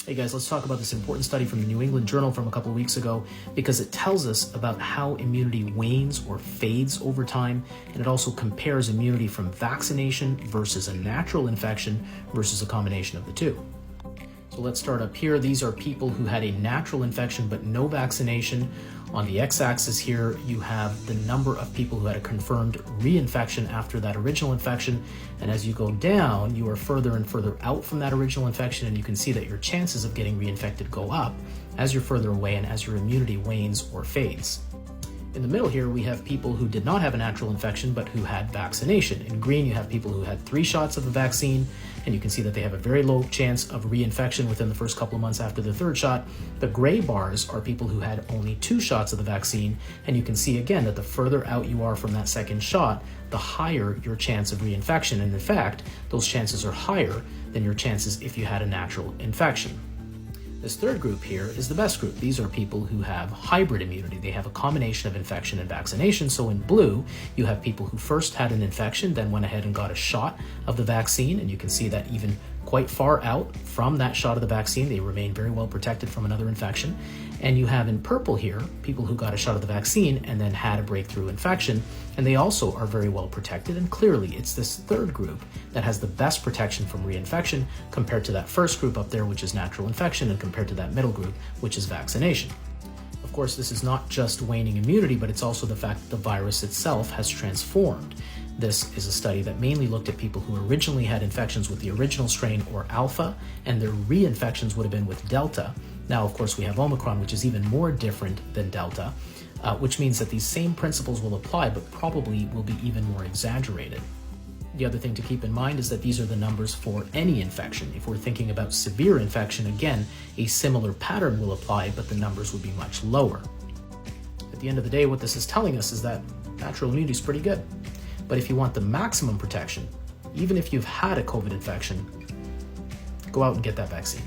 Hey guys, let's talk about this important study from the New England Journal from a couple of weeks ago because it tells us about how immunity wanes or fades over time, and it also compares immunity from vaccination versus a natural infection versus a combination of the two. So let's start up here. These are people who had a natural infection but no vaccination. On the x-axis here, you have the number of people who had a confirmed reinfection after that original infection. And as you go down, you are further and further out from that original infection, and you can see that your chances of getting reinfected go up as you're further away and as your immunity wanes or fades. In the middle here, we have people who did not have a natural infection, but who had vaccination. In green, you have people who had 3 shots of the vaccine, and you can see that they have a very low chance of reinfection within the first couple of months after the 3rd shot. The gray bars are people who had only 2 shots of the vaccine, and you can see again that the further out you are from that 2nd shot, the higher your chance of reinfection. And in fact, those chances are higher than your chances if you had a natural infection. This 3rd group here is the best group. These are people who have hybrid immunity. They have a combination of infection and vaccination. So in blue, you have people who first had an infection, then went ahead and got a shot of the vaccine. And you can see that even quite far out from that shot of the vaccine, they remain very well protected from another infection. And you have in purple here, people who got a shot of the vaccine and then had a breakthrough infection, and they also are very well protected. And clearly, it's this 3rd group that has the best protection from reinfection compared to that 1st group up there, which is natural infection, and compared to that middle group, which is vaccination. Of course, this is not just waning immunity, but it's also the fact that the virus itself has transformed. This is a study that mainly looked at people who originally had infections with the original strain or alpha, and their reinfections would have been with delta. Now, of course, we have Omicron, which is even more different than delta, which means that these same principles will apply, but probably will be even more exaggerated. The other thing to keep in mind is that these are the numbers for any infection. If we're thinking about severe infection, again, a similar pattern will apply, but the numbers would be much lower. At the end of the day, what this is telling us is that natural immunity is pretty good. But if you want the maximum protection, even if you've had a COVID infection, go out and get that vaccine.